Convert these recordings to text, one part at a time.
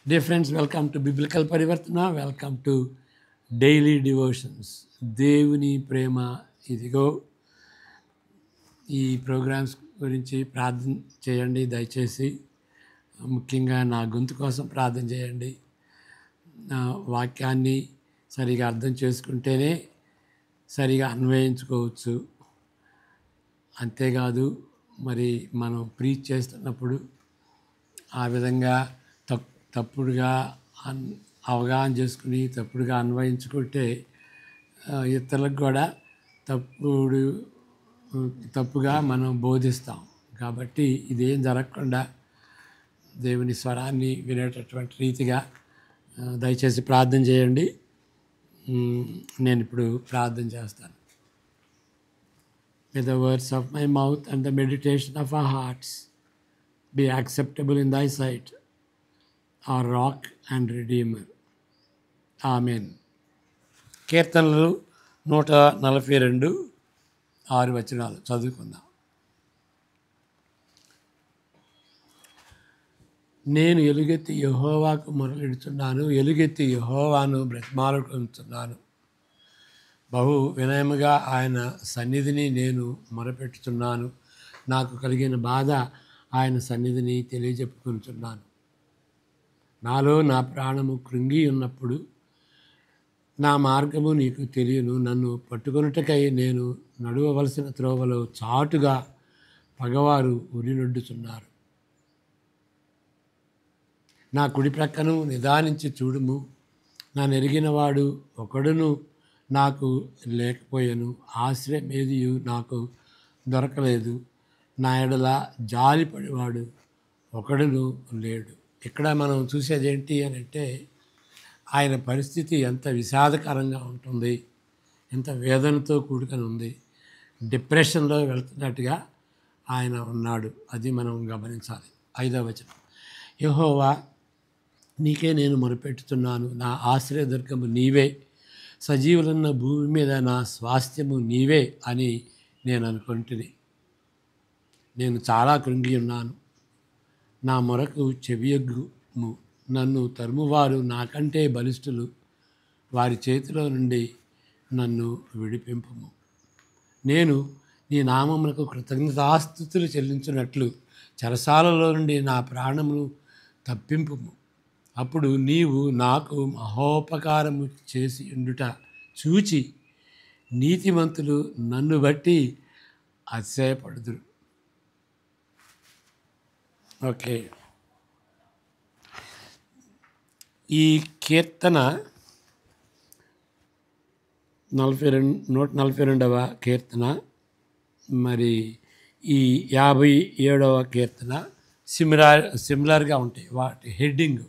Dear friends, welcome to Biblical Parivartana. Welcome to Daily Devotions. దేవుని ప్రేమ ఇదిగో. ఈ programmes గురించి ప్రార్థన చేయండి దయచేసి. ముఖ్యంగా నా గొంతు కోసం ప్రార్థన చేయండి. నా వాక్యాన్ని సరిగా అర్థం చేసుకుంటేనే సరిగా అన్వయించుకోవచ్చు. అంతేకాదు మరి మనం ప్రీచ్ చేస్తున్నప్పుడు ఆ విధంగా తప్పుడుగా అవగాహన చేసుకుని తప్పుడుగా అన్వయించుకుంటే ఇతరులకు కూడా తప్పుగా మనం బోధిస్తాం. కాబట్టి ఇదేం జరగకుండా దేవుని స్వరాన్ని వినేటటువంటి రీతిగా దయచేసి ప్రార్థన చేయండి. నేను ఇప్పుడు ప్రార్థన చేస్తాను. May the words of my mouth and the meditation of our hearts be acceptable in thy sight, our rock and redeemer. Amen. కీర్తనలు 142 6 వచనాలు చదువుకుందాం. నేను ఎలుగెత్తి యెహోవాకు మొరలిడుచున్నాను, ఎలుగెత్తి యెహోవాను బ్రతిమాలుకొనుచున్నాను. బహు వినయముగా ఆయన సన్నిధిని నేను మొరపెట్టుచున్నాను. నాకు కలిగిన బాధ ఆయన సన్నిధిని తెలియజెప్పుకొనుచున్నాను. నాలో నా ప్రాణము కృంగి ఉన్నప్పుడు నా మార్గము నీకు తెలియను. నన్ను పట్టుకొనుటకై నేను నడువవలసిన త్రోవలో చాటుగా పగవారు ఉరినొడ్డుచున్నారు. నా కుడి ప్రక్కను నిదానించి చూడుము. నా నెరిగినవాడు ఒకడును నాకు లేకపోయాను. ఆశ్రయం ఏదియు నాకు దొరకలేదు. నా ఎడల జాలిపడేవాడు ఒకడును లేడు. ఇక్కడ మనం చూసేది ఏంటి అని అంటే, ఆయన పరిస్థితి ఎంత విషాదకరంగా ఉంటుంది, ఎంత వేదనతో కూడుకొని ఉంది. డిప్రెషన్లో వెళ్తున్నట్టుగా ఆయన ఉన్నాడు. అది మనం గమనించాలి. 5వ వచనం, యెహోవా నీకే నేను మొరపెట్టుతున్నాను, నా ఆశ్రయదుర్గము నీవే, సజీవులున్న భూమి మీద నా స్వాస్థ్యము నీవే అని నేను అనుకుంటుని. నేను చాలా కృంగి ఉన్నాను. నా మొరకు చెవియొగ్గుము. నన్ను తరుమువారు నాకంటే బలిష్ఠులు. వారి చేతిలో నుండి నన్ను విడిపింపుము. నేను నీ నామమునకు కృతజ్ఞతాస్తుతులు చెల్లించినట్లు చెరసాలలో నుండి నా ప్రాణమును తప్పింపుము. అప్పుడు నీవు నాకు మహోపకారము చేసి ఉండుట చూచి నీతిమంతులు నన్ను బట్టి అతిశయపడుదురు. ఓకే, ఈ కీర్తన 142వ కీర్తన, మరి ఈ 57వ కీర్తన సిమిలర్గా ఉంటాయి. వాటి హెడ్డింగ్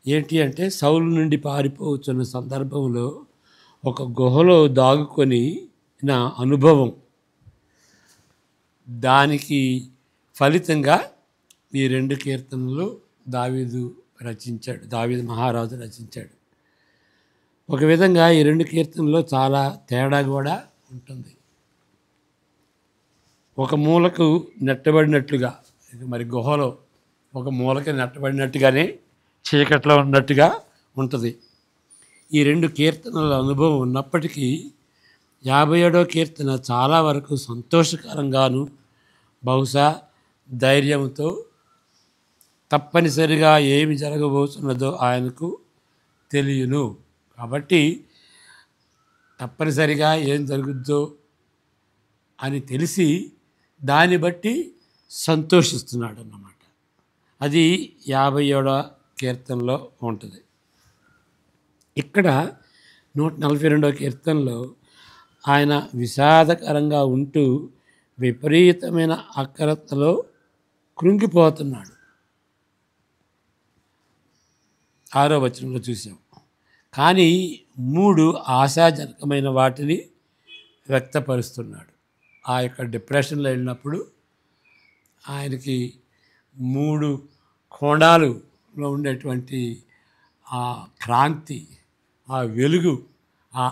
ఏంటి అంటే, సౌలు నుండి పారిపోతున్న సందర్భంలో ఒక గుహలో దాగుకొని నా అనుభవం, దానికి ఫలితంగా ఈ 2 కీర్తనలు దావీదు మహారాజు రచించాడు. ఒక విధంగా ఈ 2 కీర్తనలో చాలా తేడా కూడా ఉంటుంది. ఒక మూలకు నెట్టబడినట్లుగా, మరి గుహలో ఒక మూలకి నెట్టబడినట్టుగానే చీకట్లో ఉన్నట్టుగా ఉంటుంది. ఈ 2 కీర్తనల అనుభవం ఉన్నప్పటికీ 57వ కీర్తన చాలా వరకు సంతోషకరంగాను, బహుశా ధైర్యంతో తప్పనిసరిగా ఏమి జరగబోతున్నదో ఆయనకు తెలియను. కాబట్టి తప్పనిసరిగా ఏం జరుగుద్దో అని తెలిసి దాన్ని బట్టి సంతోషిస్తున్నాడు అన్నమాట. అది 57వ కీర్తనలో ఉంటుంది. ఇక్కడ 142వ కీర్తనలో ఆయన విషాదకరంగా ఉంటూ విపరీతమైన అక్రతలో కృంగిపోతున్నాడు. 6వ వచనంలో చూసాం. కానీ 3 ఆశాజనకమైన వాటిని వ్యక్తపరుస్తున్నాడు. ఆ యొక్క డిప్రెషన్లో వెళ్ళినప్పుడు ఆయనకి 3 కోణాలులో ఉండేటువంటి ఆ క్రాంతి, ఆ వెలుగు, ఆ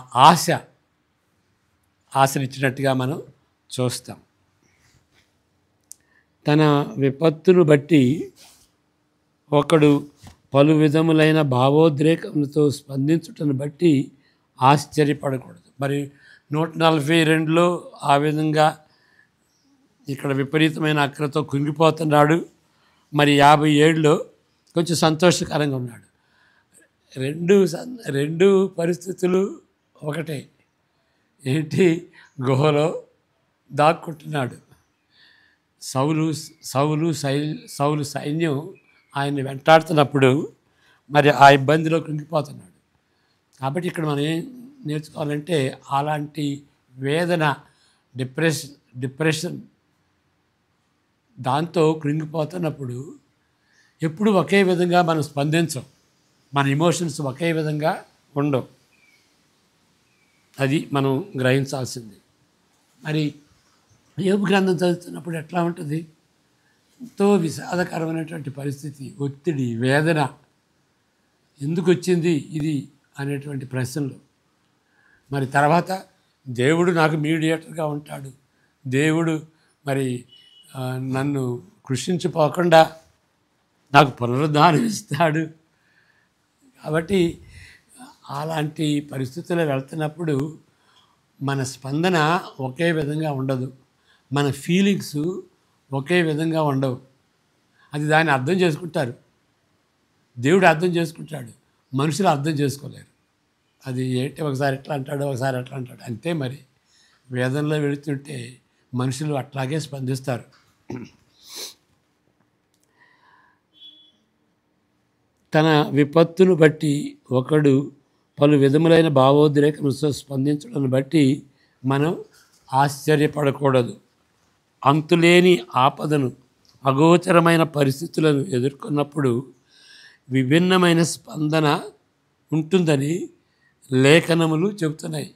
ఆశనిచ్చినట్టుగా మనం చూస్తాం. తన విపత్తును బట్టి ఒకడు పలు విధములైన భావోద్రేకములతో స్పందించుటను బట్టి ఆశ్చర్యపడకూడదు. మరి 142లో ఆ విధంగా ఇక్కడ విపరీతమైన అక్కరతో కుంగిపోతున్నాడు. మరి 57లో కొంచెం సంతోషకరంగా ఉన్నాడు. రెండు పరిస్థితులు ఒకటే. ఏంటి? గుహలో దాక్కుంటున్నాడు. సౌలు సైన్యం ఆయన్ని వెంటాడుతున్నప్పుడు మరి ఆ ఇబ్బందిలో కృంగిపోతున్నాడు. కాబట్టి ఇక్కడ మనం ఏం నేర్చుకోవాలంటే, అలాంటి వేదన, డిప్రెషన్ దాంతో కృంగిపోతున్నప్పుడు ఎప్పుడు ఒకే విధంగా మనం స్పందించం. మన ఎమోషన్స్ ఒకే విధంగా ఉండవు. అది మనం గ్రహించాల్సింది. మరి యోబు గ్రంథం చదువుతున్నప్పుడు ఎట్లా ఉంటుంది? ఎంతో విషాదకరమైనటువంటి పరిస్థితి, ఒత్తిడి, వేదన. ఎందుకు వచ్చింది ఇది అనేటువంటి ప్రశ్నలు. మరి తర్వాత దేవుడు నాకు మీడియేటర్గా ఉంటాడు, దేవుడు మరి నన్ను కృషించిపోకుండా నాకు పునరుద్ధానం ఇస్తాడు. కాబట్టి అలాంటి పరిస్థితుల్లో వెళ్తున్నప్పుడు మన స్పందన ఒకే విధంగా ఉండదు, మన ఫీలింగ్స్ ఒకే విధంగా ఉండవు. అది దాన్ని అర్థం చేసుకుంటారు, దేవుడు అర్థం చేసుకుంటాడు, మనుషులు అర్థం చేసుకోలేరు. అది ఏంటి, ఒకసారి ఎట్లా అంటాడు, ఒకసారి ఎట్లా అంటాడు, అంతే. మరి వేదనలో వెళుతుంటే మనుషులు అట్లాగే స్పందిస్తారు. తన విపత్తును బట్టి ఒకడు పలు విధములైన భావోద్రేకములతో స్పందించడం బట్టి మనం ఆశ్చర్యపడకూడదు. అంతులేని ఆపదను, అగోచరమైన పరిస్థితులను ఎదుర్కొన్నప్పుడు విభిన్నమైన స్పందన ఉంటుందని లేఖనములు చెబుతున్నాయి.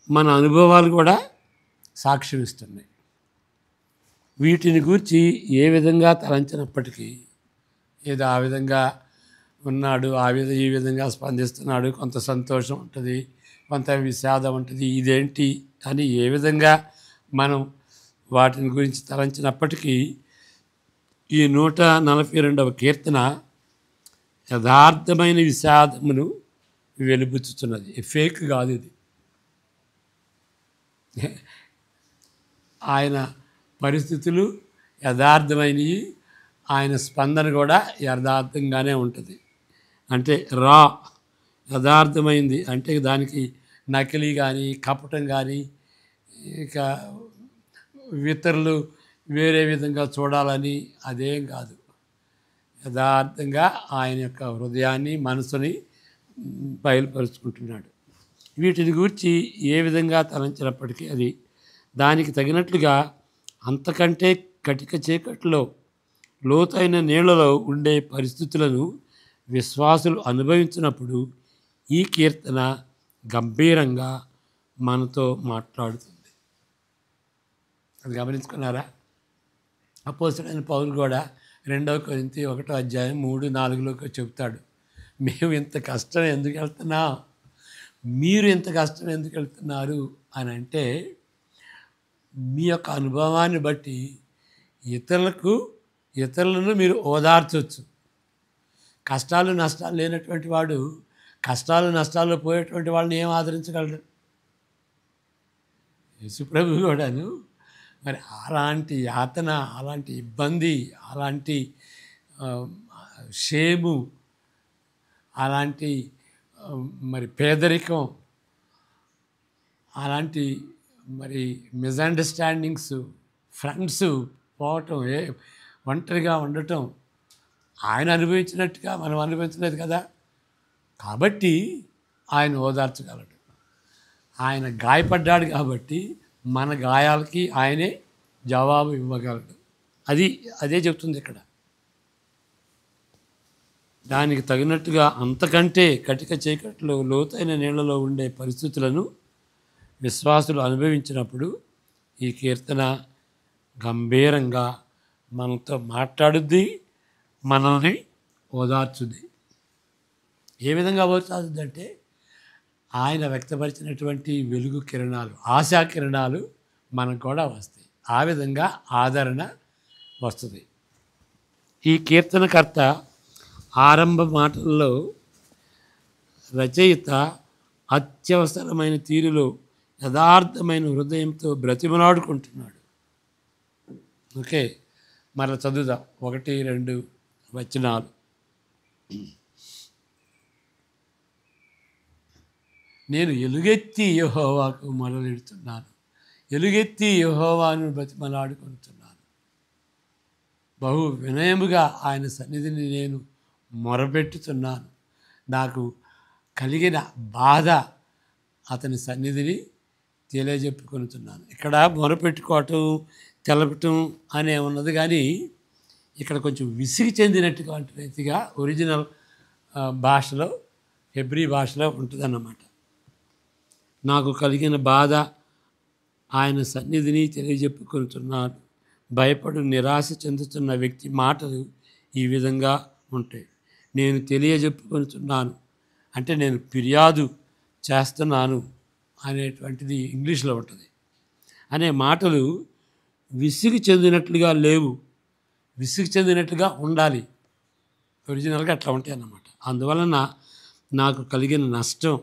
మన అనుభవాలు కూడా సాక్ష్యం ఇస్తున్నాయి. వీటిని గూర్చి ఏ విధంగా తలంచినప్పటికీ, ఏదో ఆ విధంగా ఉన్నాడు, ఈ విధంగా స్పందిస్తున్నాడు, కొంత సంతోషం ఉంటుంది, కొంత విషాదం ఉంటుంది, ఇదేంటి అని ఏ విధంగా మనం వాటిని గురించి తలంచినప్పటికీ ఈ 142వ కీర్తన యథార్థమైన విషాదమును వెలుబుచ్చుతున్నది. ఫేక్ కాదు ఇది. ఆయన పరిస్థితులు యథార్థమైనవి, ఆయన స్పందన కూడా యథార్థంగానే ఉంటుంది. అంటే యథార్థమైంది అంటే దానికి నకిలీ కానీ, కపటం కానీ, ఇక ఇతరులు వేరే విధంగా చూడాలని అదేం కాదు. యథార్థంగా ఆయన యొక్క హృదయాన్ని, మనసుని బయలుపరుచుకుంటున్నాడు. వీటిని గురించి ఏ విధంగా తలంచినప్పటికీ అది దానికి తగినట్లుగా అంతకంటే కటిక చీకట్లో, లోతైన నీళ్లలో ఉండే పరిస్థితులను విశ్వాసులు అనుభవించినప్పుడు ఈ కీర్తన గంభీరంగా మనతో మాట్లాడుతుంది. అది గమనించుకున్నారా? అపోస్తలుడైన పౌలు కూడా 2 కొరింథీ 1:3-4 చెప్తాడు, మేము ఇంత కష్టం ఎందుకు వెళ్తున్నాం, మీరు ఇంత కష్టం ఎందుకు వెళ్తున్నారు అని అంటే, మీ యొక్క అనుభవాన్ని బట్టి ఇతరులను మీరు ఓదార్చవచ్చు. కష్టాలు నష్టాలు లేనటువంటి వాడు కష్టాలు నష్టాల్లో పోయేటువంటి వాళ్ళని ఏం ఆదరించగలడు? యేసుప్రభు కూడాను మరి అలాంటి యాతన, అలాంటి ఇబ్బంది, అలాంటి షేము, అలాంటి మరి పేదరికం, అలాంటి మరి మిస్అండర్స్టాండింగ్స్, ఫ్రెండ్స్ పోవటం, ఒంటరిగా ఉండటం ఆయన అనుభవించినట్టుగా మనం అనుభవించలేదు కదా. కాబట్టి ఆయన ఓదార్చగలడు. ఆయన గాయపడ్డాడు కాబట్టి మన గాయాలకి ఆయనే జవాబు ఇవ్వగలడు. అదే చెప్తుంది ఇక్కడ. దానికి తగినట్టుగా అంతకంటే కటిక చీకట్లో, లోతైన నీళ్లలో ఉండే పరిస్థితులను విశ్వాసులు అనుభవించినప్పుడు ఈ కీర్తన గంభీరంగా మనతో మాట్లాడుద్ది, మనల్ని ఓదార్చుద్ది. ఏ విధంగా ఓదార్చుద్ది అంటే, ఆయన వ్యక్తపరిచినటువంటి వెలుగు కిరణాలు, ఆశా కిరణాలు మనకు కూడా వస్తాయి. ఆ విధంగా ఆదరణ వస్తుంది. ఈ కీర్తనకర్త ఆరంభ మాటల్లో రచయిత అత్యవసరమైన తీరులో యథార్థమైన హృదయంతో బ్రతిమలాడుకుంటున్నాడు. ఓకే, మరలా చదువుదాం 1-2 వచనాలు. నేను ఎలుగెత్తి యెహోవాకు మొరలెడుతున్నాను, ఎలుగెత్తి యెహోవాను బ్రతిమలాడుకుంటున్నాను. బహు వినయముగా ఆయన సన్నిధిని నేను మొరపెట్టుతున్నాను. నాకు కలిగిన బాధ అతని సన్నిధిని తెలియజెప్పుకొనుతున్నాను. ఇక్కడ మొరపెట్టుకోవటం, తెలపటం అనే ఉన్నది, కానీ ఇక్కడ కొంచెం విసిగి చెందినటువంటి రీతిగా ఒరిజినల్ భాషలో, హెబ్రీ భాషలో ఉంటుందన్నమాట. నాకు కలిగిన బాధ ఆయన సన్నిధిని తెలియజెప్పుకొనుతున్నాను. భయపడు నిరాశ చెందుతున్న వ్యక్తి మాటలు ఈ విధంగా ఉంటాయి. నేను తెలియజెప్పుకొనుతున్నాను అంటే నేను ఫిర్యాదు చేస్తున్నాను అనేటువంటిది ఇంగ్లీష్లో ఉంటుంది. అనే మాటలు విసిగి చెందినట్లుగా లేవు, విసిగి చెందినట్లుగా ఉండాలి. ఒరిజినల్గా అట్లా ఉంటాయి అన్నమాట. అందువలన నాకు కలిగిన నష్టం,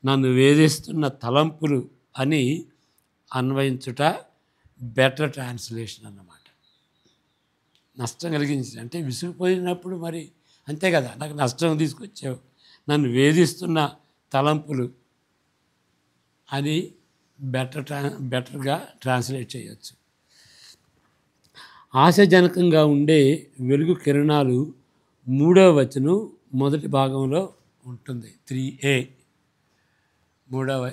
నన్ను వేధిస్తున్న తలంపులు అని అన్వయించుట బెటర్ ట్రాన్స్లేషన్ అన్నమాట. నష్టం కలిగించి అంటే విసిగిపోయినప్పుడు మరి అంతే కదా, నాకు నష్టం తీసుకొచ్చావు, నన్ను తలంపులు అని బెటర్గా ట్రాన్స్లేట్ చేయొచ్చు. ఆశాజనకంగా ఉండే వెలుగు కిరణాలు 3వ వచనం మొదటి భాగంలో ఉంటుంది. 3a 3వ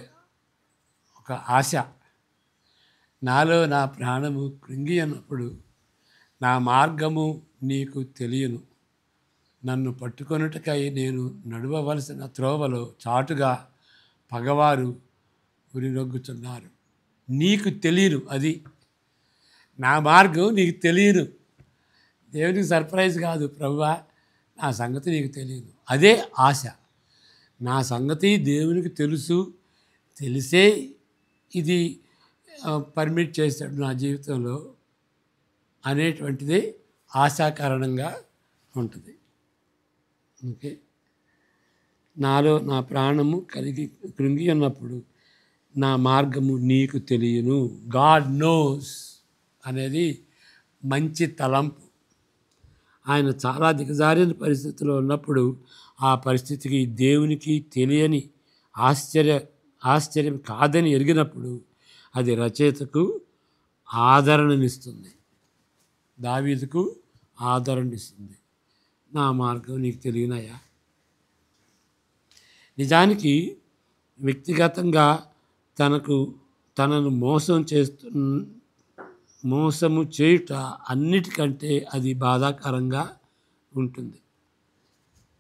ఒక ఆశ. నాలో నా ప్రాణము కృంగి అన్నప్పుడు నా మార్గము నీకు తెలియను. నన్ను పట్టుకొనుటకై నేను నడవవలసిన త్రోవలో చాటుగా పగవారు ఉరినొగ్గుతున్నారు. నీకు తెలియను, అది నా మార్గం నీకు తెలియను. దేవునికి సర్ప్రైజ్ కాదు, ప్రభువా నా సంగతి నీకు తెలియదు. అదే ఆశ. నా సంగతి దేవునికి తెలుసు, తెలిసే ఇది పర్మిట్ చేశాడు నా జీవితంలో అనేటువంటిది ఆశాకారణంగా ఉంటుంది. ఓకే, నాలో నా ప్రాణము కృంగి ఉన్నప్పుడు నా మార్గము నీకు తెలియను. గాడ్ నోస్ అనేది మంచి తలంపు. ఆయన చాలా దిగజారిన పరిస్థితిలో ఉన్నప్పుడు ఆ పరిస్థితికి దేవునికి తెలియని ఆశ్చర్యం కాదని ఎరిగినప్పుడు అది రచయితకు ఆదరణనిస్తుంది, దావీదుకు ఆదరణనిస్తుంది. నా మార్గం నీకు తెలియనయ్యా. నిజానికి వ్యక్తిగతంగా తనను మోసము చేయుట అన్నిటికంటే అది బాధాకరంగా ఉంటుంది.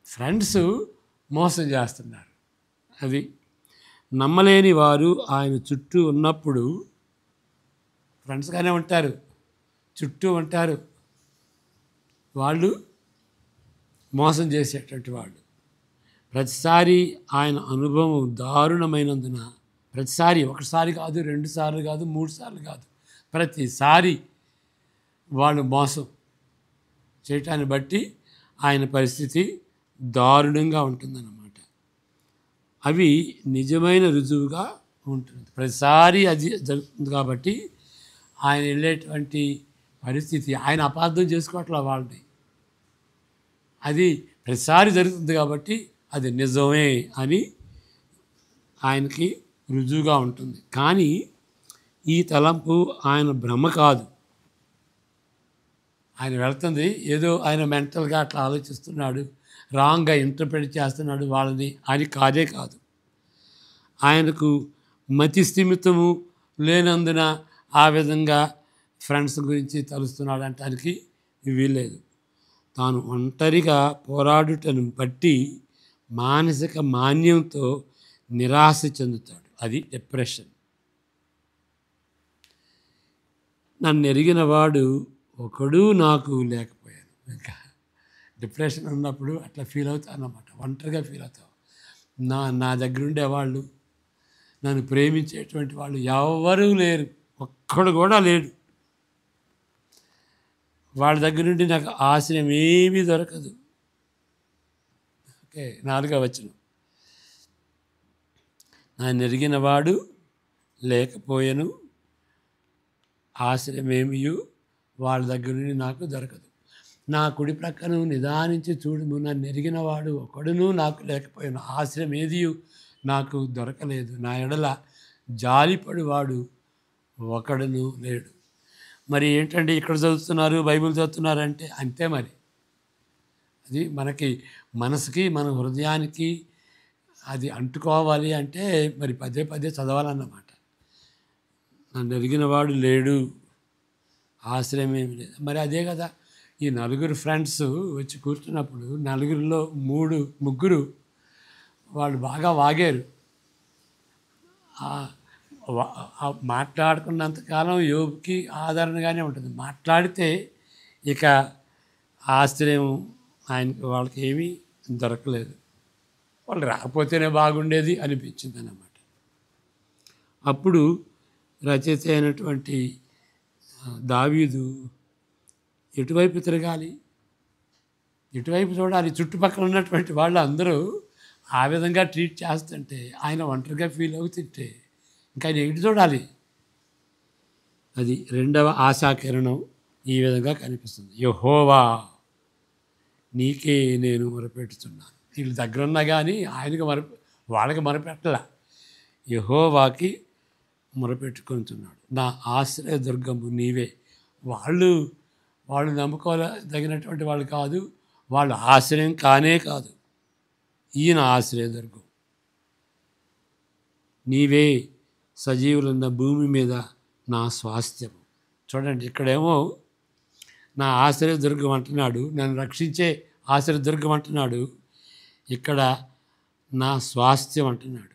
ఫ్రెండ్స్ మోసం చేస్తున్నారు, అది నమ్మలేని వారు ఆయన చుట్టూ ఉన్నప్పుడు ఫ్రెండ్స్గానే ఉంటారు, చుట్టూ ఉంటారు, వాళ్ళు మోసం చేసేటువంటి వాళ్ళు. ప్రతిసారి ఆయన అనుభవం దారుణమైనందున, ప్రతిసారి ఒకసారి కాదు, 2 సార్లు కాదు, 3 సార్లు కాదు, ప్రతిసారి వాళ్ళు మోసం చేయటాన్ని బట్టి ఆయన పరిస్థితి దారుణంగా ఉంటుందన్నమాట. అవి నిజమైన రుజువుగా ఉంటుంది. ప్రతిసారి అది జరుగుతుంది కాబట్టి ఆయన వెళ్ళేటువంటి పరిస్థితి ఆయన అపార్థం చేసుకోవట్లే వాళ్ళని. అది ప్రతిసారి జరుగుతుంది కాబట్టి అది నిజమే అని ఆయనకి రుజువుగా ఉంటుంది. కానీ ఈ తలంపు ఆయన భ్రమ కాదు. ఆయన వెళ్తుంది ఏదో ఆయన మెంటల్గా అట్లా ఆలోచిస్తున్నాడు, రాంగ్గా ఇంటర్ప్రిట్ చేస్తున్నాడు వాళ్ళని అని కాదే కాదు. ఆయనకు మతి స్థిమితము లేనందున ఆ విధంగా ఫ్రెండ్స్ గురించి తలుస్తున్నాడు అంటానికి వీల్లేదు. తాను ఒంటరిగా పోరాడుటను బట్టి మానసిక మాన్యంతో నిరాశ చెందుతాడు, అది డిప్రెషన్. నన్ను ఎరిగిన వాడు ఒకడు నాకు లేకపోయాను. ఇంకా డిప్రెషన్ ఉన్నప్పుడు అట్లా ఫీల్ అవుతాను అన్నమాట, ఒంటరిగా ఫీల్ అవుతావు. నా దగ్గర ఉండేవాళ్ళు, నన్ను ప్రేమించేటువంటి వాళ్ళు ఎవరూ లేరు, ఒక్కడు కూడా లేడు. వాళ్ళ దగ్గర నుండి నాకు ఆశ్రయం ఏమీ దొరకదు. ఓకే, 4వ వచనం. నన్నెరిగినవాడు లేకపోయెను, ఆశ్రయమేమియు వాళ్ళ దగ్గర నుండి నాకు దొరకదు. నా కుడి ప్రక్కను నిదానించి చూడుము, నన్ను ఎరిగినవాడు ఒకడును నాకు లేకపోయాను, ఆశ్రయం ఏదియు నాకు దొరకలేదు, నా ఎడల జాలిపడివాడు ఒకడును లేడు. మరి ఏంటంటే ఇక్కడ చదువుతున్నారు, బైబిల్ చదువుతున్నారంటే అంతే. మరి అది మనకి మనసుకి, మన హృదయానికి అది అంటుకోవాలి అంటే మరి పదే పదే చదవాలన్నమాట. నన్ను ఎరిగినవాడు లేడు, ఆశ్రయం ఏమి లేదు. మరి అదే కదా, ఈ 4 ఫ్రెండ్స్ వచ్చి కూర్చున్నప్పుడు 4లో ముగ్గురు వాళ్ళు బాగా వాగారు. మాట్లాడుకున్నంతకాలం యోబుకి ఆదరణగానే ఉంటుంది. మాట్లాడితే ఇక ఆశ్రయం వాళ్ళకి ఏమీ దొరకలేదు. వాళ్ళు రాకపోతేనే బాగుండేది అనిపించింది అన్నమాట. అప్పుడు రచయిత అయినటువంటి దావీదు ఎటువైపు తిరగాలి, ఎటువైపు చూడాలి? చుట్టుపక్కల ఉన్నటువంటి వాళ్ళు అందరూ ఆ విధంగా ట్రీట్ చేస్తుంటే, ఆయన ఒంటరిగా ఫీల్ అవుతుంటే ఇంకా ఆయన ఎటు చూడాలి? అది 2వ ఆశాకిరణం ఈ విధంగా కనిపిస్తుంది. యెహోవా, నీకే నేను మొరపెట్టుచున్నాను. వీళ్ళు దగ్గరున్నా కానీ ఆయనకి వాళ్ళకి మొరపెట్టలా, యెహోవాకి మొరపెట్టుకుంటున్నాడు. నా ఆశ్రయదుర్గము నీవే. వాళ్ళు నమ్ముకోదగినటువంటి వాళ్ళు కాదు, వాళ్ళు ఆశ్రయం కానే కాదు. ఈయన ఆశ్రయదుర్గం. నీవే సజీవులున్న భూమి మీద నా స్వాస్థ్యము. చూడండి, ఇక్కడేమో నా ఆశ్రయదుర్గం అంటున్నాడు, నన్ను రక్షించే ఆశ్రయదుర్గం అంటున్నాడు. ఇక్కడ నా స్వాస్థ్యం అంటున్నాడు.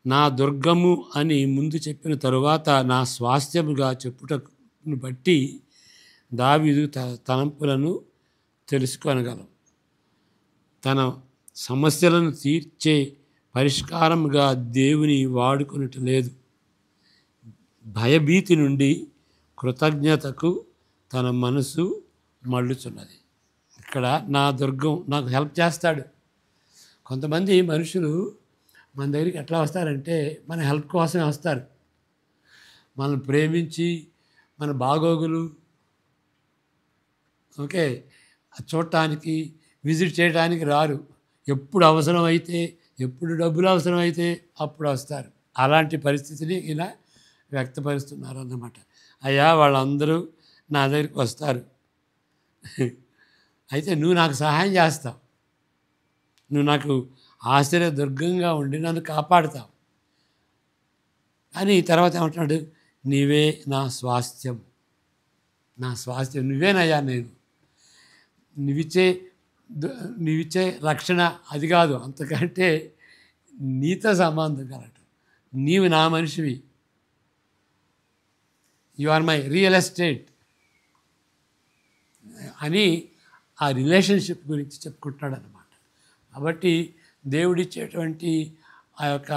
నా దుర్గము అని ముందు చెప్పిన తరువాత నా స్వాస్థ్యముగా చెప్పుటను బట్టి దావీదు తలంపులను తెలుసుకొనగలం. తన సమస్యలను తీర్చే పరిష్కారముగా దేవుని వాడుకొనటం లేదు. భయభీతి నుండి కృతజ్ఞతకు తన మనసు మళ్ళుచున్నది. ఇక్కడ నా దుర్గం నాకు హెల్ప్ చేస్తాడు. కొంతమంది మనుషులు మన దగ్గరికి ఎట్లా వస్తారంటే మన హెల్ప్ కోసమే వస్తారు. మనల్ని ప్రేమించి మన బాగోగులు ఓకే చూడటానికి, విజిట్ చేయడానికి రారు. ఎప్పుడు అవసరమైతే, ఎప్పుడు డబ్బులు అవసరమైతే అప్పుడు వస్తారు. అలాంటి పరిస్థితిని ఇలా వ్యక్తపరుస్తున్నారు అన్నమాట. అయ్యా, వాళ్ళందరూ నా దగ్గరికి వస్తారు, అయితే నువ్వు నాకు సహాయం చేస్తావు, నువ్వు నాకు ఆశ్చర్యదుర్గంగా ఉండి నన్ను కాపాడుతావు అని. తర్వాత ఏమంటున్నాడు? నీవే నా స్వాస్థ్యం, నా స్వాస్థ్యం నువ్వేనయ్యా. నేను నీవిచ్చే రక్షణ అది కాదు, అంతకంటే నీతో సంబంధం కలగటం. నీవు నా మనిషివి, you are my real estate అని ఆ రిలేషన్షిప్ గురించి చెప్పుకుంటున్నాడు అన్నమాట. కాబట్టి దేవుడిచ్చేటువంటి ఆ యొక్క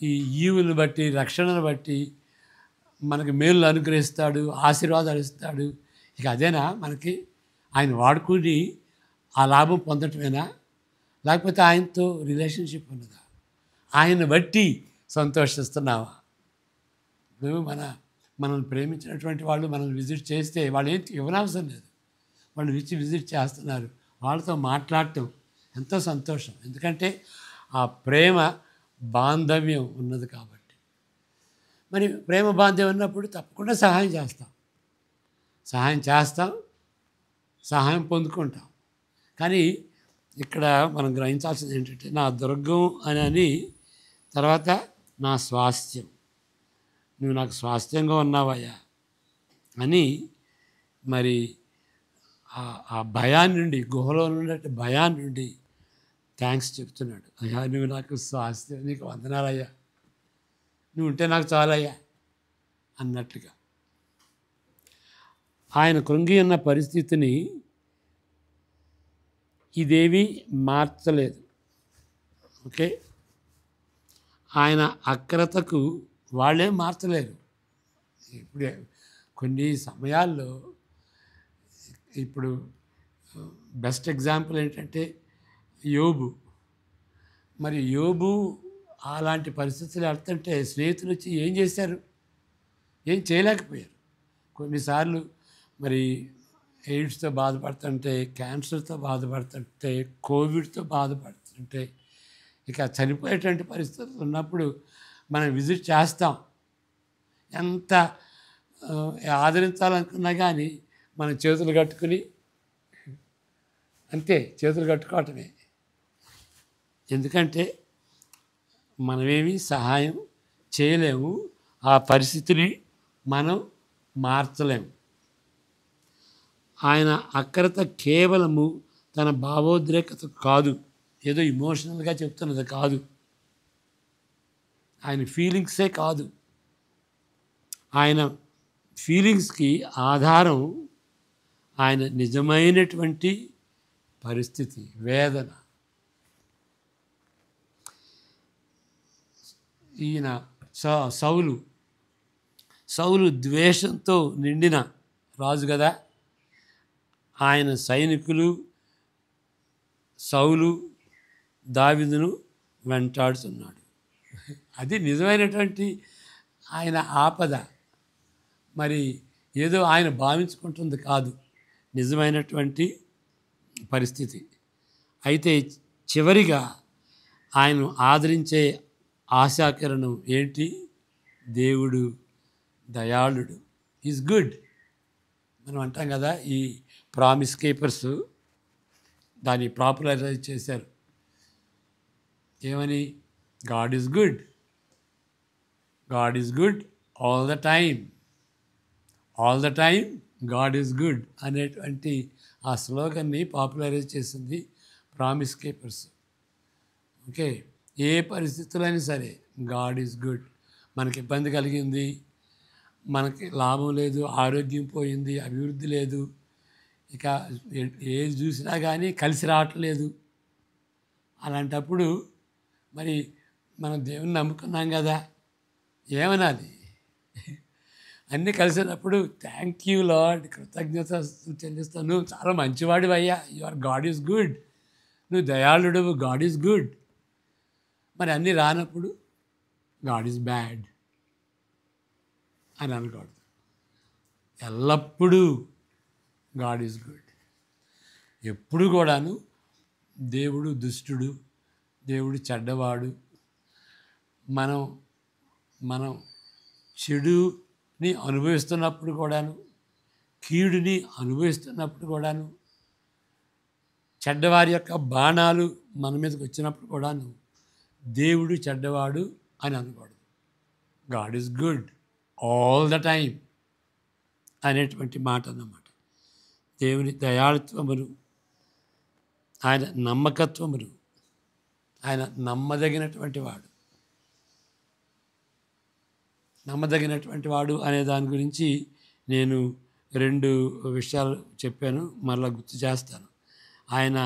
ఈ ఈవుని బట్టి, రక్షణను బట్టి మనకి మేలు అనుగ్రహిస్తాడు, ఆశీర్వాదాలు ఇస్తాడు. ఇక అదేనా మనకి? ఆయన వాడుకుని ఆ లాభం పొందటమేనా? లేకపోతే ఆయనతో రిలేషన్షిప్ ఉన్నదా? ఆయన బట్టి సంతోషిస్తున్నావా? నువ్వు మనల్ని ప్రేమించినటువంటి వాళ్ళు మనల్ని విజిట్ చేస్తే వాళ్ళు ఏంటి ఇవ్వనవసరం లేదు, వాళ్ళు విజిట్ చేస్తున్నారు, వాళ్ళతో మాట్లాడటం ఎంతో సంతోషం. ఎందుకంటే ఆ ప్రేమ బాంధవ్యం ఉన్నది కాబట్టి. మరి ప్రేమ బాంధవ్యం ఉన్నప్పుడు తప్పకుండా సహాయం చేస్తాం, సహాయం పొందుకుంటాం. కానీ ఇక్కడ మనం గ్రహించాల్సింది ఏంటంటే నా దుర్గం అని తర్వాత నా స్వాస్థ్యం, నువ్వు నాకు స్వాస్థ్యంగా ఉన్నావయ్యా అని. మరి ఆ భయాన్ని నుండి, గుహలో ఉన్నట్టు భయాన్ని నుండి థ్యాంక్స్ చెప్తున్నాడు. అయ్యా, నువ్వు నాకు స్వాస్థ్యం, నీకు వందనాలయ్యా, నువ్వు ఉంటే నాకు చాలయ్యా అన్నట్టుగా. ఆయన కృంగి ఉన్న పరిస్థితిని ఇదేమీ మార్చలేదు. ఓకే, ఆయన అక్రతకు వాళ్ళేం మార్చలేరు. ఇప్పుడే కొన్ని సమయాల్లో ఇప్పుడు బెస్ట్ ఎగ్జాంపుల్ ఏంటంటే యోబు. మరి యోబు అలాంటి పరిస్థితులు వెళ్తుంటే స్నేహితులు వచ్చి ఏం చేశారు? ఏం చేయలేకపోయారు. కొన్నిసార్లు మరి ఎయిడ్స్తో బాధపడుతుంటే, క్యాన్సర్తో బాధపడుతుంటే, కోవిడ్తో బాధపడుతుంటే, ఇక చనిపోయేటువంటి పరిస్థితులు ఉన్నప్పుడు మనం విజిట్ చేస్తాం. ఎంత ఆదరించాలనుకున్నా కానీ మనం చేతులు కట్టుకుని అంతే, చేతులు కట్టుకోవటమే. ఎందుకంటే మనమేమి సహాయం చేయలేము, ఆ పరిస్థితిని మనం మార్చలేము. ఆయన అక్రత కేవలము తన భావోద్రేకత కాదు, ఏదో ఇమోషనల్గా చెప్తున్నది కాదు, ఆయన ఫీలింగ్సే కాదు. ఆయన ఫీలింగ్స్కి ఆధారం ఆయన నిజమైనటువంటి పరిస్థితి, వేదన. ఈయన సౌలు ద్వేషంతో నిండిన రాజు కదా. ఆయన సైనికులు సౌలు దావీదును వెంటాడుతున్నాడు. అది నిజమైనటువంటి ఆయన ఆపద. మరి ఏదో ఆయన భావించుకుంటుంది కాదు, నిజమైనటువంటి పరిస్థితి. అయితే చివరిగా ఆయన ఆదరించే ఆశాకిరణం ఏంటి? దేవుడు దయాళుడు, ఈజ్ గుడ్. మనం అంటాం కదా, ఈ ప్రామిస్ కీపర్స్ దాన్ని పాపులరైజ్ చేశారు. ఏమని? God is good, God is good all the time, all the time God is good అనేటువంటి ఆ స్లోగన్ని పాపులరైజ్ చేసింది ప్రామిస్ కీపర్స్. ఓకే, ఏ పరిస్థితులైనా సరే గాడ్ ఈజ్ గుడ్. మనకి ఇబ్బంది కలిగింది, మనకి లాభం లేదు, ఆరోగ్యం పోయింది, అభివృద్ధి లేదు, ఇక ఏది చూసినా కానీ కలిసి రావట్లేదు. అలాంటప్పుడు మరి మనం దేవుని నమ్ముకున్నాం కదా, ఏమనాలి? అన్నీ కలిసినప్పుడు థ్యాంక్ యూ లార్డ్, కృతజ్ఞత చెల్లిస్తాను, నువ్వు చాలా మంచివాడివి అయ్యా, యువర్ గాడ్ ఈజ్ గుడ్, నువ్వు దయాళుడు, గాడ్ ఈజ్ గుడ్. మరి అన్నీ రానప్పుడు గాడ్ ఈజ్ బ్యాడ్ అని అనకూడదు. ఎల్లప్పుడూ గాడ్ ఈజ్ గుడ్. ఎప్పుడు కూడాను దేవుడు దుష్టుడు, దేవుడు చెడ్డవాడు. మనం చెడుని అనుభవిస్తున్నప్పుడు కూడాను, కీడుని అనుభవిస్తున్నప్పుడు కూడాను, చెడ్డవారి యొక్క బాణాలు మన మీదకి వచ్చినప్పుడు కూడాను దేవుడు చెడ్డవాడు అని అనకూడదు. God is good all the time అనేటువంటి మాట అన్నమాట. దేవుని దయాళుత్వమును, ఆయన నమ్మకత్వమును, ఆయన నమ్మదగినటువంటి వాడు అనే దాని గురించి నేను 2 విషయాలు చెప్పాను, మరలా గుర్తు చేస్తాను. ఆయన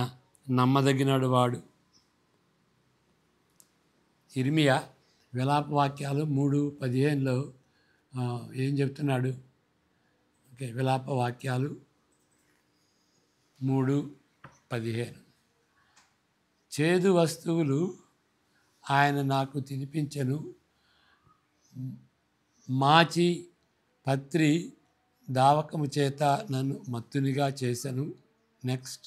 నమ్మదగినడు వాడు. ఇర్మియా విలాప వాక్యాలు 3:15లో ఏం చెప్తున్నాడు? ఓకే, విలాప వాక్యాలు 3:15. చేదు వస్తువులు ఆయన నాకు తినిపించెను, మాచి పత్రి దావకము చేత నన్ను మత్తునిగా చేశాను. నెక్స్ట్,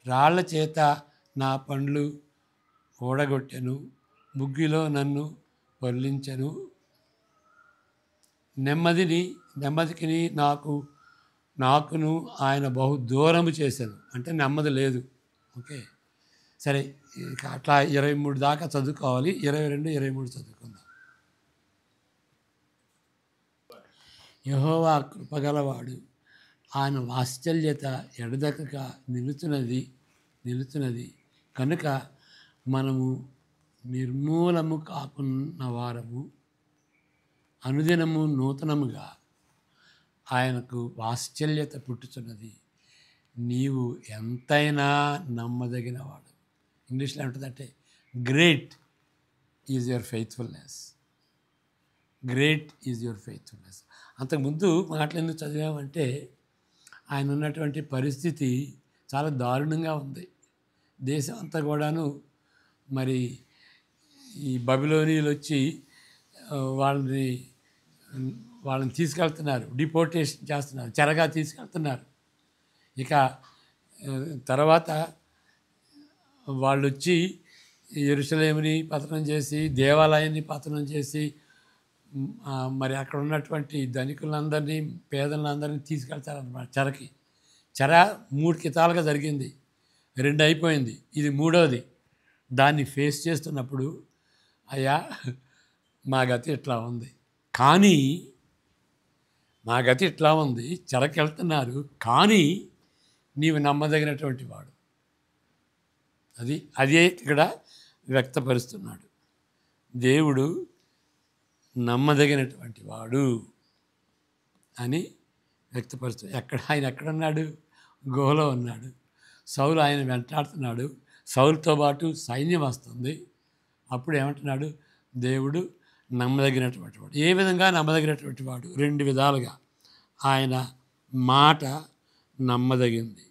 రాళ్ల చేత నా పండ్లు ఓడగొట్టెను, ముగ్గులో నన్ను పొర్లించెను. నెమ్మదికి నాకును ఆయన బహు దూరము చేశాను. అంటే నెమ్మది లేదు. ఓకే, సరే, ఇక అట్లా 23 దాకా చదువుకోవాలి. 22, 23 చదువుకుందాం. యెహోవా కృపగలవాడు, ఆయన వాత్సల్యత ఎడదెగక నిలుచున్నది కనుక మనము నిర్మూలము కాకున్న వారము. అనుదినము నూతనముగా ఆయనకు వాత్సల్యత పుట్టుచున్నది. నీవు ఎంతైనా నమ్మదగినవాడు. ఇంగ్లీష్లో ఏమంటుందంటే great is your faithfulness, great is your faithfulness. అంతకుముందు మాటలు ఎందుకు చదివామంటే ఆయన ఉన్నటువంటి పరిస్థితి చాలా దారుణంగా ఉంది. దేశం అంతా కూడాను మరి ఈ బబిలోనీయులు వచ్చి వాళ్ళని వాళ్ళని తీసుకెళ్తున్నారు, డిపోర్టేషన్ చేస్తున్నారు, చెరగా తీసుకెళ్తున్నారు. ఇక తర్వాత వాళ్ళు వచ్చి యెరూషలేముని పతనం చేసి, దేవాలయాన్ని పతనం చేసి, మరి అక్కడ ఉన్నటువంటి ధనికులందరినీ, పేదలందరినీ తీసుకెళ్తారన్నమాట చెరకి. చెర 3 కితాలుగా జరిగింది, 2 అయిపోయింది, ఇది 3వది. దాన్ని ఫేస్ చేస్తున్నప్పుడు అయ్యా మా గతి ఇట్లా ఉంది, కానీ మా గతి ఇట్లా ఉంది, చెరకెళ్తున్నారు, కానీ నీవు నమ్మదగినటువంటి వాడు. అదే ఇక్కడ వ్యక్తపరుస్తున్నాడు. దేవుడు నమ్మదగినటువంటి వాడు అని వ్యక్తపరుస్తాడు. ఆయన ఎక్కడున్నాడు? గుహలో ఉన్నాడు. సౌలు ఆయన వెంటాడుతున్నాడు. సౌలుతో పాటు సైన్యం వస్తుంది. అప్పుడు ఏమంటున్నాడు? దేవుడు నమ్మదగినటువంటి వాడు. ఏ విధంగా నమ్మదగినటువంటి వాడు? 2 విధాలుగా. ఆయన మాట నమ్మదగింది.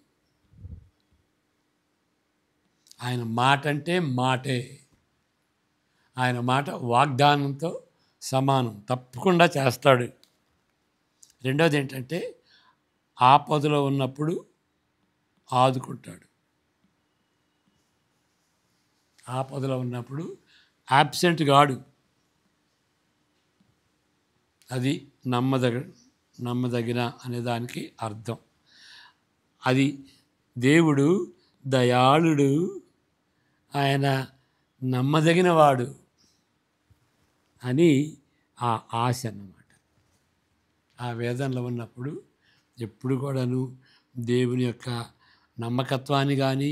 ఆయన మాట అంటే మాటే. ఆయన మాట వాగ్దానంతో సమానం, తప్పకుండా చేస్తాడు. రెండవది ఏంటంటే ఆపదలో ఉన్నప్పుడు ఆదుకుంటాడు. ఆపదలో ఉన్నప్పుడు యాబ్సెంట్ గాడు. అది నమ్మదగిన అనే దానికి అర్థం. అది దేవుడు దయాళుడు, ఆయన నమ్మదగినవాడు అని ఆ ఆశ అన్నమాట. ఆ వేదనలో ఉన్నప్పుడు ఎప్పుడు కూడాను దేవుని యొక్క నమ్మకత్వాన్ని కానీ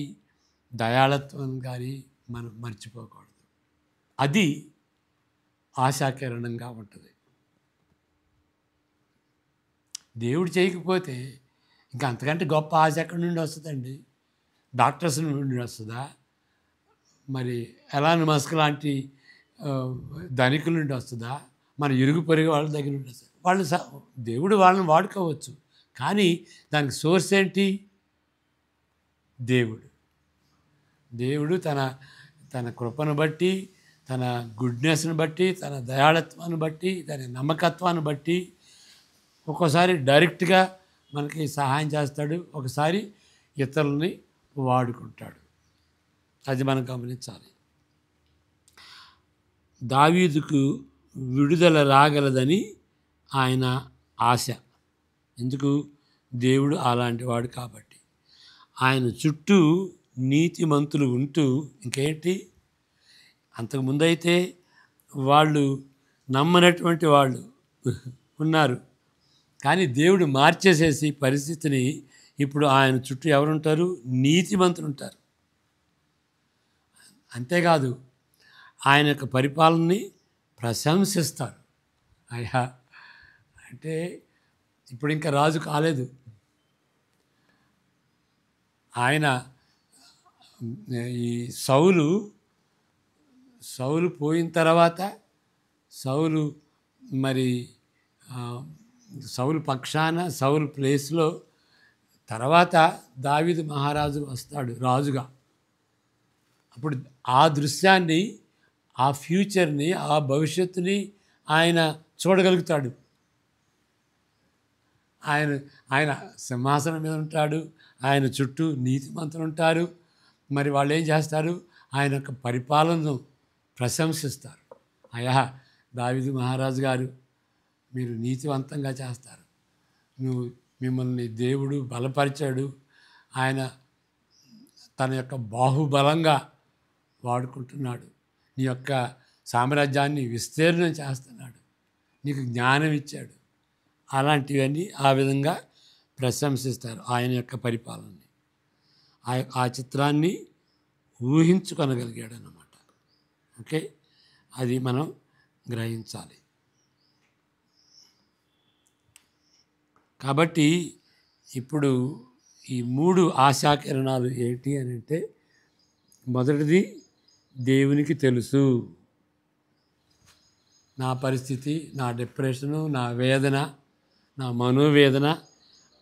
దయాళత్వాన్ని కానీ మనం మర్చిపోకూడదు. అది ఆశాకిరణంగా ఉంటుంది. దేవుడు చేయకపోతే ఇంకా అంతకంటే గొప్ప ఆశ ఎక్కడి నుండి వస్తుందండి? డాక్టర్స్ నుండి వస్తుందా? మరి ఎలాన్ మస్క్ లాంటి ధనికుల నుండి వస్తుందా? మన ఇరుగు పొరుగు వాళ్ళ దగ్గర నుండి వస్తుంది. దేవుడు వాళ్ళని వాడుకోవచ్చు, కానీ దానికి సోర్స్ ఏంటి? దేవుడు తన కృపను బట్టి, తన గుడ్నెస్ని బట్టి, తన దయాళత్వాన్ని బట్టి, తన నమ్మకత్వాన్ని బట్టి ఒక్కోసారి డైరెక్ట్గా మనకి సహాయం చేస్తాడు, ఒకసారి ఇతరులని వాడుకుంటాడు. అది మనం గమనించాలి. దావీదుకు విడుదల రాగలదని ఆయన ఆశ. ఎందుకు? దేవుడు అలాంటి వాడు కాబట్టి. ఆయన చుట్టూ నీతిమంతులు ఉంటూ, ఇంకేంటి, అంతకుముందైతే వాళ్ళు నమ్మనటువంటి వాళ్ళు ఉన్నారు, కానీ దేవుడు మార్చేసేసి పరిస్థితిని, ఇప్పుడు ఆయన చుట్టూ ఎవరుంటారు? నీతిమంతులు ఉంటారు. అంతేకాదు ఆయన యొక్క పరిపాలనని ప్రశంసిస్తారు. అయ్యా అంటే ఇప్పుడు ఇంకా రాజు కాలేదు ఆయన. ఈ సౌలు పోయిన తర్వాత సౌలు పక్షాన, సౌలు ప్లేస్లో తర్వాత దావీదు మహారాజు వస్తాడు రాజుగా. అప్పుడు ఆ దృశ్యాన్ని, ఆ ఫ్యూచర్ని, ఆ భవిష్యత్తుని ఆయన చూడగలుగుతాడు. ఆయన సింహాసనం మీద ఉంటాడు, ఆయన చుట్టూ నీతిమంతులు ఉంటారు. మరి వాళ్ళు ఏం చేస్తారు? ఆయన యొక్క పరిపాలనను ప్రశంసిస్తారు. అయ్యా దావీదు మహారాజు గారు, మీరు నీతివంతంగా చేస్తారు, మిమ్మల్ని దేవుడు బలపరిచాడు, ఆయన తన యొక్క బాహుబలంగా వాడుకుంటున్నాడు, నీ యొక్క సామ్రాజ్యాన్ని విస్తీర్ణం చేస్తున్నాడు, నీకు జ్ఞానం ఇచ్చాడు. అలాంటివన్నీ ఆ విధంగా ప్రశంసిస్తారు ఆయన యొక్క పరిపాలనని. ఆ చిత్రాన్ని ఊహించుకొనగలిగాడు అన్నమాట. ఓకే, అది మనం గ్రహించాలి. కాబట్టి ఇప్పుడు ఈ 3 ఆశాకిరణాలు ఏంటి అని అంటే, మొదటిది దేవునికి తెలుసు, నా పరిస్థితి, నా డిప్రెషను, నా వేదన, నా మనోవేదన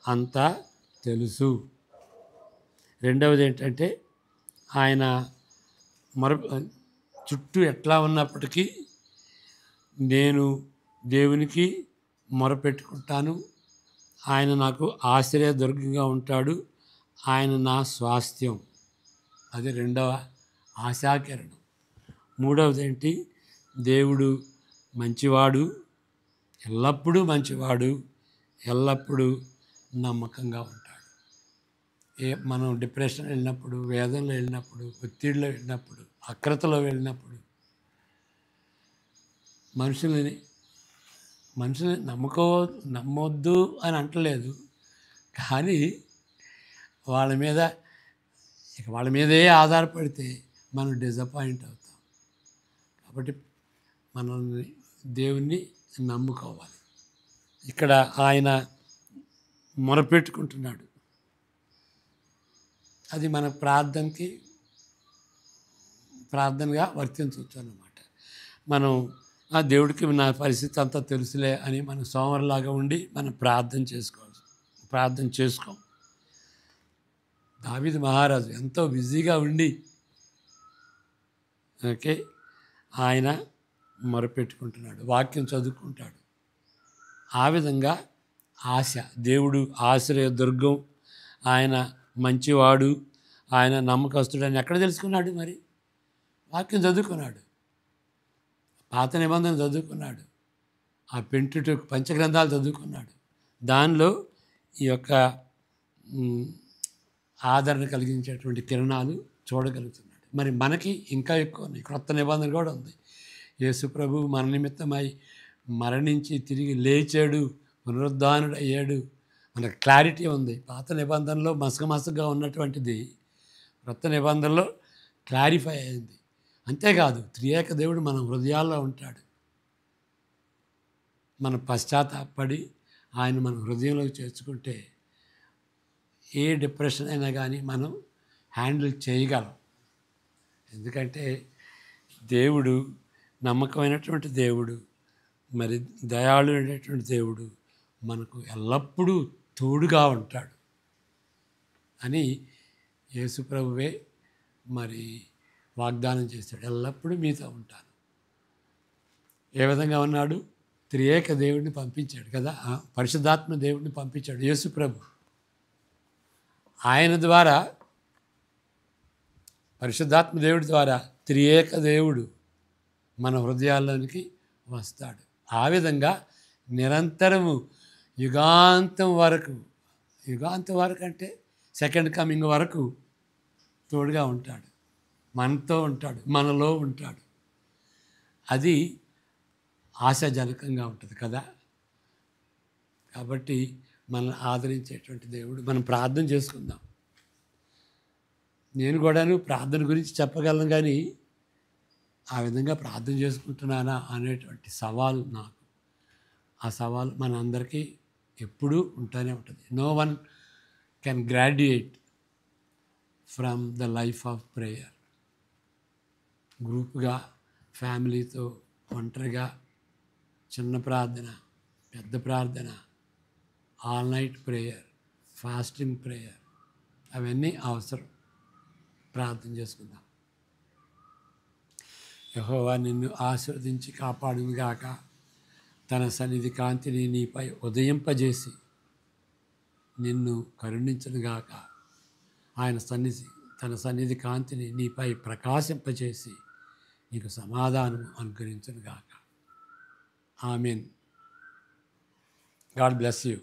అంతా తెలుసు. రెండవది ఏంటంటే ఆయన మొర చుట్టూ ఎట్లా ఉన్నప్పటికీ నేను దేవునికి మొరపెట్టుకుంటాను. ఆయన నాకు ఆశ్రయదుర్గంగా ఉంటాడు. ఆయన నా స్వాస్థ్యం. అది రెండవ ఆశాకిరణం. మూడవది ఏంటి? దేవుడు మంచివాడు, ఎల్లప్పుడూ మంచివాడు, ఎల్లప్పుడూ నమ్మకంగా ఉంటాడు. మనం డిప్రెషన్ వెళ్ళినప్పుడు, వేదనలో వెళ్ళినప్పుడు, ఒత్తిడిలో వెళ్ళినప్పుడు, అక్రతలో వెళ్ళినప్పుడు మనుషుల్ని నమ్మొద్దు అని అంటలేదు, కానీ వాళ్ళ మీదే ఆధారపడితే మనం డిసప్పాయింట్ అవుతాం. కాబట్టి మనల్ని దేవుణ్ణి నమ్ముకోవాలి. ఇక్కడ ఆయన మొరపెట్టుకుంటున్నాడు. అది మన ప్రార్థనగా వర్తించవచ్చు అన్నమాట. మనం దేవుడికి నా పరిస్థితి అంతా తెలుసులే అని మనం సోమరిలాగా ఉండి మనం ప్రార్థన చేసుకోం. దావీదు మహారాజు ఎంతో బిజీగా ఉండి ఆయన మొరపెట్టుకుంటున్నాడు, వాక్యం చదువుకుంటాడు. ఆ విధంగా ఆశ, దేవుడు ఆశ్రయదుర్గం, ఆయన మంచివాడు, ఆయన నమ్మకస్తుడు అని ఎక్కడ తెలుసుకున్నాడు? మరి వాక్యం చదువుకున్నాడు, పాత నిబంధన చదువుకున్నాడు, ఆ పెంటుటకు పంచగ్రంథాలు చదువుకున్నాడు. దానిలో ఈ యొక్క ఆదరణ కలిగించేటువంటి కిరణాలు చూడగలుగుతున్నాడు. మరి మనకి ఇంకా ఎక్కువ ఉన్నాయి. క్రొత్త నిబంధన కూడా ఉంది. యేసు ప్రభువు మన నిమిత్తమై మరణించి తిరిగి లేచాడు, పునరుద్ధానుడు అయ్యాడు. మనకు క్లారిటీ ఉంది. పాత నిబంధనలో మసకగా ఉన్నటువంటిది క్రొత్త నిబంధనలో క్లారిఫై అయింది. అంతేకాదు, త్రియేక దేవుడు మన హృదయాల్లో ఉంటాడు. మన పశ్చాత్తాపడి ఆయన మన హృదయంలోకి చేర్చుకుంటే ఏ డిప్రెషన్ అయినా కానీ మనం హ్యాండిల్ చేయగలం. ఎందుకంటే దేవుడు నమ్మకమైనటువంటి దేవుడు, మరి దయాళుడైనటువంటి దేవుడు, మనకు ఎల్లప్పుడూ తోడుగా ఉంటాడు అని యేసు ప్రభువే మరి వాగ్దానం చేశాడు. ఎల్లప్పుడూ మీతో ఉంటాను. ఏ విధంగా ఉన్నాడు? త్రియేక దేవుడిని పంపించాడు కదా, పరిశుద్ధాత్మ దేవుడిని పంపించాడు యేసు ప్రభు. ఆయన ద్వారా, పరిశుద్ధాత్మ దేవుడి ద్వారా త్రియేక దేవుడు మన హృదయాల్లోనికి వస్తాడు. ఆ విధంగా నిరంతరము యుగాంతం వరకు అంటే సెకండ్ కమింగ్ వరకు తోడుగా ఉంటాడు, మనతో ఉంటాడు, మనలో ఉంటాడు. అది ఆశాజనకంగా ఉంటుంది కదా. కాబట్టి మనల్ని ఆదరించేటువంటి దేవుడు. మనం ప్రార్థన చేసుకుందాం. నేను కూడాను ప్రార్థన గురించి చెప్పగలను, కానీ ఆ విధంగా ప్రార్థన చేసుకుంటున్నానా అనేటువంటి సవాలు నాకు. ఆ సవాలు మన అందరికీ ఎప్పుడూ ఉంటూనే ఉంటుంది. No one can graduate from the life of prayer. గ్రూప్గా, ఫ్యామిలీతో, ఒంటరిగా, చిన్న ప్రార్థన, పెద్ద ప్రార్థన, all night prayer, fasting prayer, అవన్నీ అవసరం. ప్రార్థన చేసుకుందాం. యెహోవా నిన్ను ఆశీర్వదించి కాపాడునుగాక. తన సన్నిధి కాంతిని నీపై ఉదయింపజేసి నిన్ను కరుణించునుగాక. తన సన్నిధి కాంతిని నీపై ప్రకాశింపజేసి నీకు సమాధానం అనుగ్రహించునుగాక. ఆమేన్. God bless you.